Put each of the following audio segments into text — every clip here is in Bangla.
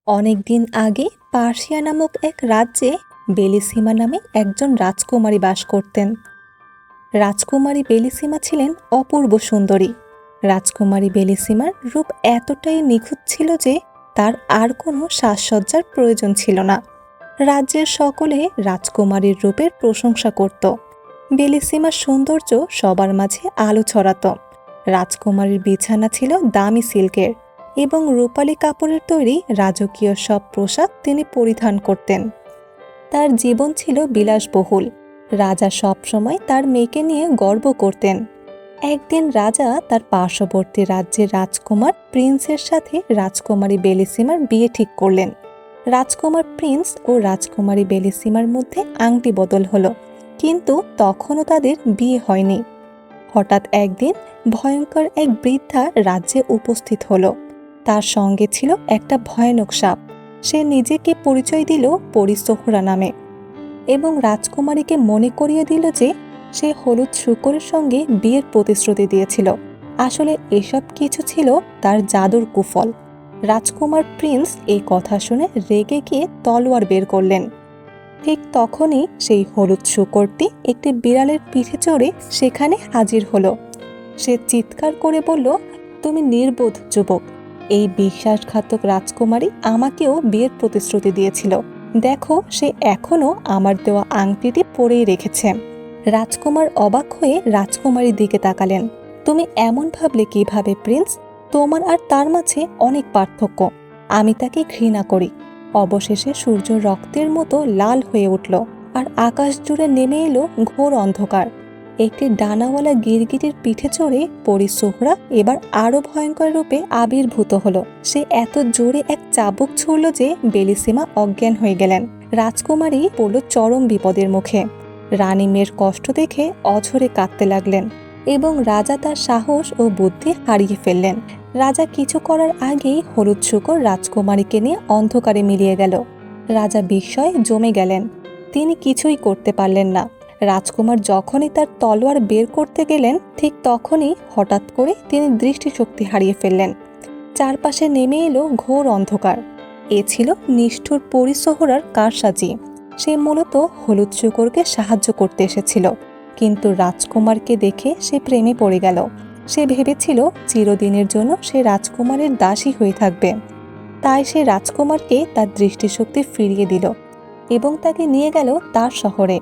অনেক দিন আগে পার্সিয়া নামক এক রাজ্যে বেলিসিমা নামে একজন রাজকুমারী বাস করতেন। রাজকুমারী বেলিসিমা ছিলেন অপূর্ব সুন্দরী। রাজকুমারী বেলিসিমার রূপ এতটাই নিখুঁত ছিল যে তার আর কোনো সাজসজ্জার প্রয়োজন ছিল না। রাজ্যের সকলে রাজকুমারীর রূপের প্রশংসা করত। বেলিসিমার সৌন্দর্য সবার মাঝে আলো ছড়াত। রাজকুমারীর বিছানা ছিল দামি সিল্কের এবং রূপালী কাপড়ের তৈরি রাজকীয় সব পোশাক তিনি পরিধান করতেন। তার জীবন ছিল বিলাসবহুল। রাজা সবসময় তার মেয়েকে নিয়ে গর্ব করতেন। একদিন রাজা তার পার্শ্ববর্তী রাজ্যের রাজকুমার প্রিন্সের সাথে রাজকুমারী বেলিসিমার বিয়ে ঠিক করলেন। রাজকুমার প্রিন্স ও রাজকুমারী বেলিসিমার মধ্যে আংটি বদল হলো, কিন্তু তখনও তাদের বিয়ে হয়নি। হঠাৎ একদিন ভয়ঙ্কর এক বৃদ্ধা রাজ্যে উপস্থিত হলো। তার সঙ্গে ছিল একটা ভয়ানক সাপ। সে নিজেকে পরিচয় দিল পরী সোহরা নামে এবং রাজকুমারীকে মনে করিয়ে দিল যে সে হলুদ শূকরের সঙ্গে বিয়ের প্রতিশ্রুতি দিয়েছিল। আসলে এসব কিছু ছিল তার জাদুর কুফল। রাজকুমার প্রিন্স এই কথা শুনে রেগে গিয়ে তলোয়ার বের করলেন। ঠিক তখনই সেই হলুদ শূকরটি একটি বিড়ালের পিঠে চড়ে সেখানে হাজির হলো। সে চিৎকার করে বলল, তুমি নির্বোধ যুবক। এই বিশ্বাসঘাতক রাজকুমারী আমাকেও বিয়ের প্রতিশ্রুতি দিয়েছিল। দেখো, সে এখনো আমার দেওয়া আংটিটি পরেই রেখেছে। রাজকুমার অবাক হয়ে রাজকুমারীর দিকে তাকালেন। তুমি এমন ভাবলে কিভাবে প্রিন্স? তোমার আর তার মাঝে অনেক পার্থক্য। আমি তাকে ঘৃণা করি। অবশেষে সূর্য রক্তের মতো লাল হয়ে উঠল আর আকাশ জুড়ে নেমে এলো ঘোর অন্ধকার। একটি ডানাওয়ালা গিরগিটির পিঠে চড়ে পরী সোহরা এবার আরো ভয়ঙ্কর রূপে আবির্ভূত হলো। সে এত জোরে এক চাবুক ছুড়ল যে বেলিসিমা অজ্ঞান হয়ে গেলেন। রাজকুমারী পড়ল চরম বিপদের মুখে। রানী মেয়ের কষ্ট দেখে অঝরে কাঁদতে লাগলেন এবং রাজা তার সাহস ও বুদ্ধি হারিয়ে ফেললেন। রাজা কিছু করার আগেই হলুদ শূকর রাজকুমারীকে নিয়ে অন্ধকারে মিলিয়ে গেল। রাজা বিস্ময়ে জমে গেলেন। তিনি কিছুই করতে পারলেন না। রাজকুমার যখনই তার তলোয়ার বের করতে গেলেন, ঠিক তখনই হঠাৎ করে তিনি দৃষ্টিশক্তি হারিয়ে ফেললেন। চারপাশে নেমে এলো ঘোর অন্ধকার। এ ছিল নিষ্ঠুর পরী সোহরার কারসাজি। সে মূলত হলুদ শূকরকে সাহায্য করতে এসেছিল, কিন্তু রাজকুমারকে দেখে সে প্রেমে পড়ে গেল। সে ভেবেছিল চিরদিনের জন্য সে রাজকুমারের দাসী হয়ে থাকবে। তাই সে রাজকুমারকে তার দৃষ্টিশক্তি ফিরিয়ে দিল এবং তাকে নিয়ে গেল তার শহরে।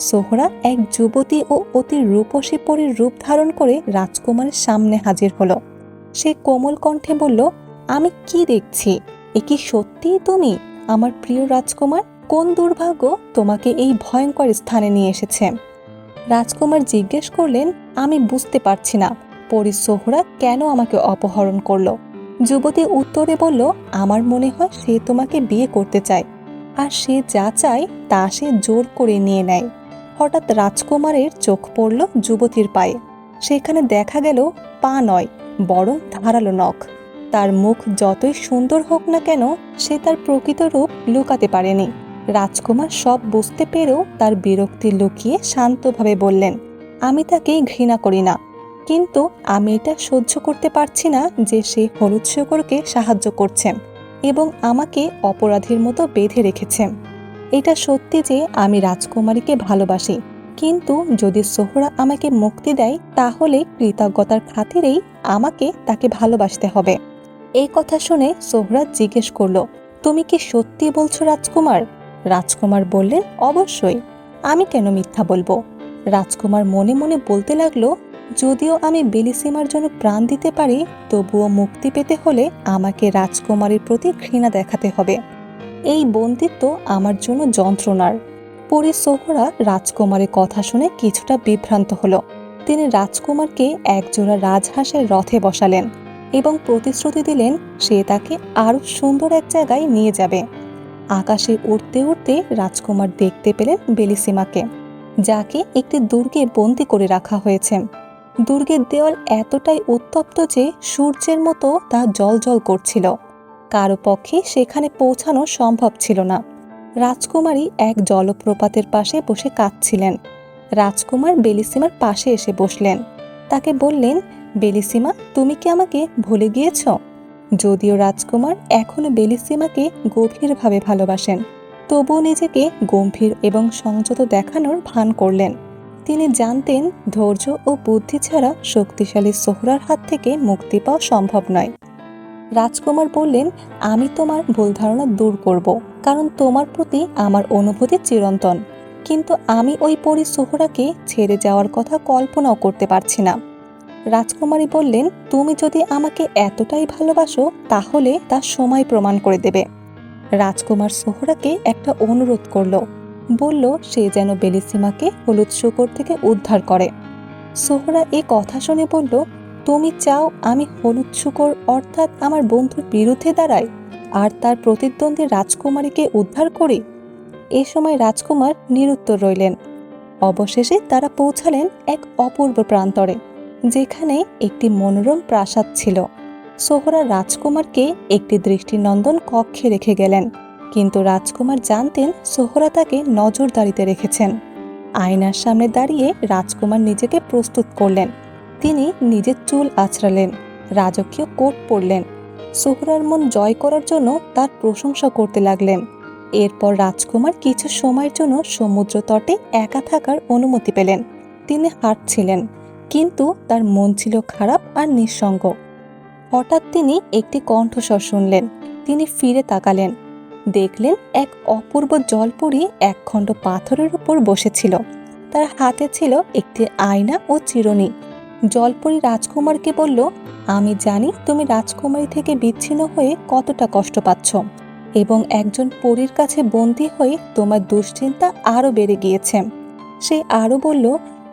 সোহরা এক যুবতী ও অতি রূপসী পরীর রূপ ধারণ করে রাজকুমারের সামনে হাজির হলো। সে কোমল কণ্ঠে বলল, আমি কি দেখছি? এ কি সত্যিই তুমি, আমার প্রিয় রাজকুমার? কোন দুর্ভাগ্য তোমাকে এই ভয়ঙ্কর স্থানে নিয়ে এসেছে? রাজকুমার জিজ্ঞেস করলেন, আমি বুঝতে পারছি না পরী সোহরা কেন আমাকে অপহরণ করলো। যুবতী উত্তরে বলল, আমার মনে হয় সে তোমাকে বিয়ে করতে চায়, আর সে যা চায় তা সে জোর করে নিয়ে নেয়। হঠাৎ রাজকুমারের চোখ পড়ল যুবতীর পায়ে। সেখানে দেখা গেল পা নয়, বরং ধারালো নখ। তার মুখ যতই সুন্দর হোক না কেন, সে তার প্রকৃত রূপ লুকাতে পারেনি। রাজকুমার সব বুঝতে পেরেও তার বিরক্তি লুকিয়ে শান্তভাবে বললেন, আমি তাকে ঘৃণা করি না, কিন্তু আমি এটা সহ্য করতে পারছি না যে সে হলুদ শূকরকে সাহায্য করছে এবং আমাকে অপরাধীর মতো বেঁধে রেখেছে। এটা সত্যি যে আমি রাজকুমারীকে ভালোবাসি, কিন্তু যদি সোহরা আমাকে মুক্তি দেয় তাহলে কৃতজ্ঞতার খাতিরেই আমাকে তাকে ভালোবাসতে হবে। এই কথা শুনে সোহরা জিজ্ঞেস করলো, তুমি কি সত্যি বলছো রাজকুমার? রাজকুমার বললেন, অবশ্যই, আমি কেন মিথ্যা বলবো? রাজকুমার মনে মনে বলতে লাগলো, যদিও আমি বেলিসিমার জন্য প্রাণ দিতে পারি, তবুও মুক্তি পেতে হলে আমাকে রাজকুমারীর প্রতি ঘৃণা দেখাতে হবে। এই বন্দিত্ব আমার জন্য যন্ত্রণার। পরী সোহরা রাজকুমারের কথা শুনে কিছুটা বিভ্রান্ত হলো। তিনি রাজকুমারকে একজোড়া রাজহাঁসের রথে বসালেন এবং প্রতিশ্রুতি দিলেন সে তাকে আরো সুন্দর এক জায়গায় নিয়ে যাবে। আকাশে উড়তে উড়তে রাজকুমার দেখতে পেলেন বেলিসিমাকে, যাকে একটি দুর্গে বন্দি করে রাখা হয়েছে। দুর্গের দেওয়াল এতটাই উত্তপ্ত যে সূর্যের মতো তা জ্বলজ্বল করছিল। কারো পক্ষে সেখানে পৌঁছানো সম্ভব ছিল না। রাজকুমারী এক জলপ্রপাতের পাশে বসে কাঁদছিলেন। রাজকুমার বেলিসিমার পাশে এসে বসলেন। তাকে বললেন, বেলিসিমা, তুমি কি আমাকে ভুলে গিয়েছ? যদিও রাজকুমার এখনো বেলিসিমাকে গভীরভাবে ভালোবাসেন, তবুও নিজেকে গম্ভীর এবং সংযত দেখানোর ভান করলেন। তিনি জানতেন ধৈর্য ও বুদ্ধি ছাড়া শক্তিশালী সোহরার হাত থেকে মুক্তি পাওয়া সম্ভব নয়। রাজকুমার বললেন, আমি তোমার ভুল ধারণা দূর করব, কারণ তোমার প্রতি আমার অনুভূতি চিরন্তন। কিন্তু আমি ওই পরী সোহরাকে ছেড়ে যাওয়ার কথা কল্পনাও করতে পারছি না। রাজকুমারী বললেন, তুমি যদি আমাকে এতটাই ভালোবাসো তাহলে তা সময় প্রমাণ করে দেবে। রাজকুমার সোহরাকে একটা অনুরোধ করলো, বলল সে যেন বেলিসিমাকে হলুদ শুকর থেকে উদ্ধার করে। সোহরা এ কথা শুনে বলল, তুমি চাও আমি হলুদ শুকর অর্থাৎ আমার বন্ধুর বিরুদ্ধে দাঁড়াই আর তার প্রতিদ্বন্দ্বী রাজকুমারীকে উদ্ধার করি? এ সময় রাজকুমার নিরুত্তর রইলেন। অবশেষে তারা পৌঁছালেন এক অপূর্ব প্রান্তরে, যেখানে একটি মনোরম প্রাসাদ ছিল। সোহরা রাজকুমারকে একটি দৃষ্টিনন্দন কক্ষে রেখে গেলেন, কিন্তু রাজকুমার জানতেন সোহরা তাকে নজরদারিতে রেখেছেন। আয়নার সামনে দাঁড়িয়ে রাজকুমার নিজেকে প্রস্তুত করলেন। তিনি নিজের চুল আঁচড়ালেন, রাজকীয় কোট পরলেন, সোহরার মন জয় করার জন্য তার প্রশংসা করতে লাগলেন। এরপর রাজকুমার কিছু সময়ের জন্য সমুদ্র তটে একা থাকার অনুমতি পেলেন। তিনি হাঁটছিলেন, কিন্তু তার মন ছিল খারাপ আর নিঃসঙ্গ। হঠাৎ তিনি একটি কণ্ঠস্বর শুনলেন। তিনি ফিরে তাকালেন, দেখলেন এক অপূর্ব জলপরী একখণ্ড পাথরের উপর বসেছিল। তার হাতে ছিল একটি আয়না ও চিরুনি। জলপরী রাজকুমারকে বলল, আমি জানি তুমি রাজকুমারী থেকে বিচ্ছিন্ন হয়ে কতটা কষ্ট পাচ্ছ, এবং একজন পরীর কাছে বন্দী হয়ে তোমার দুশ্চিন্তা আরও বেড়ে গিয়েছে। সে আরও বলল,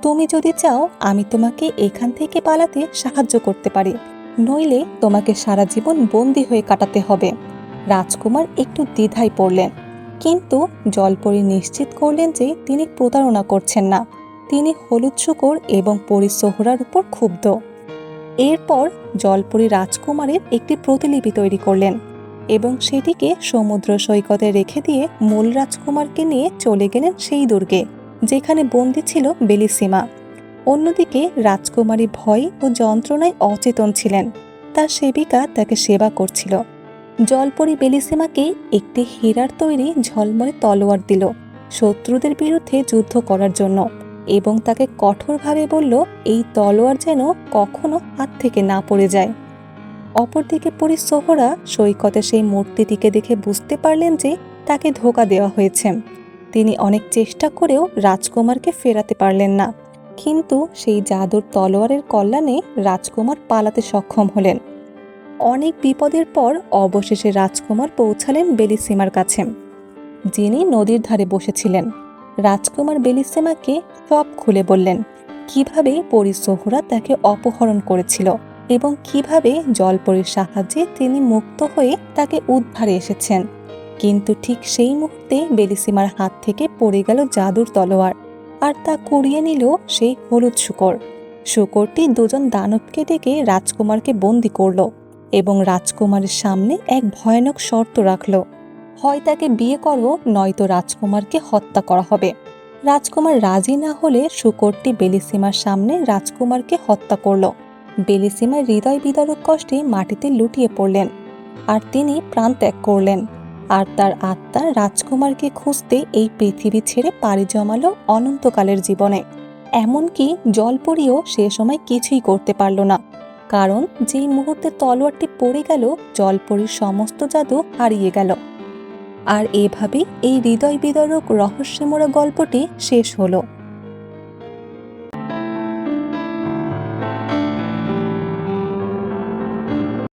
তুমি যদি চাও আমি তোমাকে এখান থেকে পালাতে সাহায্য করতে পারি, নইলে তোমাকে সারা জীবন বন্দী হয়ে কাটাতে হবে। রাজকুমার একটু দ্বিধায় পড়লেন, কিন্তু জলপরী নিশ্চিত করলেন যে তিনি প্রতারণা করছেন না। তিনি হলুদ শুকর এবং পরী সোহরার উপর ক্ষুব্ধ। এরপর জলপরী রাজকুমারের একটি প্রতিলিপি তৈরি করলেন এবং সেটিকে সমুদ্র সৈকতে রেখে দিয়ে মূল রাজকুমারকে নিয়ে চলে গেলেন সেই দুর্গে, যেখানে বন্দী ছিল বেলিসিমা। অন্যদিকে রাজকুমারী ভয় ও যন্ত্রণায় অচেতন ছিলেন। তার সেবিকা তাকে সেবা করছিল। জলপরী বেলিসিমাকে একটি হীরার তৈরি ঝলমলে তলোয়ার দিল শত্রুদের বিরুদ্ধে যুদ্ধ করার জন্য, এবং তাকে কঠোরভাবে বলল এই তলোয়ার যেন কখনো হাত থেকে না পড়ে যায়। অপরদিকে পরী সোহরা সৈকতে সেই মূর্তিটিকে দেখে বুঝতে পারলেন যে তাকে ধোঁকা দেওয়া হয়েছে। তিনি অনেক চেষ্টা করেও রাজকুমারকে ফেরাতে পারলেন না, কিন্তু সেই জাদুর তলোয়ারের কল্যাণে রাজকুমার পালাতে সক্ষম হলেন। অনেক বিপদের পর অবশেষে রাজকুমার পৌঁছালেন বেলিসিমার কাছে, যিনি নদীর ধারে বসেছিলেন। রাজকুমার বেলিসিমাকে সব খুলে বললেন, কিভাবে পরী সোহরা তাকে অপহরণ করেছিল এবং কিভাবে জলপরীর সাহায্যে তিনি মুক্ত হয়ে তাকে উদ্ধারে এসেছেন। কিন্তু ঠিক সেই মুহূর্তে বেলিসিমার হাত থেকে পড়ে গেল জাদুর তলোয়ার, আর তা কুড়িয়ে নিল সেই হলুদ শুকর। শুকরটি দুজন দানবকে ডেকে রাজকুমারকে বন্দী করল এবং রাজকুমারের সামনে এক ভয়ানক শর্ত রাখল, হয় তাকে বিয়ে করো, নয়তো রাজকুমারকে হত্যা করা হবে। রাজকুমার রাজি না হলে শুকরটি বেলিসিমার সামনে রাজকুমারকে হত্যা করল। বেলিসিমার হৃদয় বিদারক কষ্টে মাটিতে লুটিয়ে পড়লেন, আর তিনি প্রাণ ত্যাগ করলেন। আর তার আত্মা রাজকুমারকে খুঁজতে এই পৃথিবী ছেড়ে পাড়ি জমালো অনন্তকালের জীবনে। এমনকি জলপরীও সে সময় কিছুই করতে পারল না, কারণ যেই মুহূর্তে তলোয়ারটি পড়ে গেল জলপরীর সমস্ত জাদু হারিয়ে গেল। আর এভাবেই এই হৃদয় বিদারক রহস্যময় গল্পটি শেষ হলো।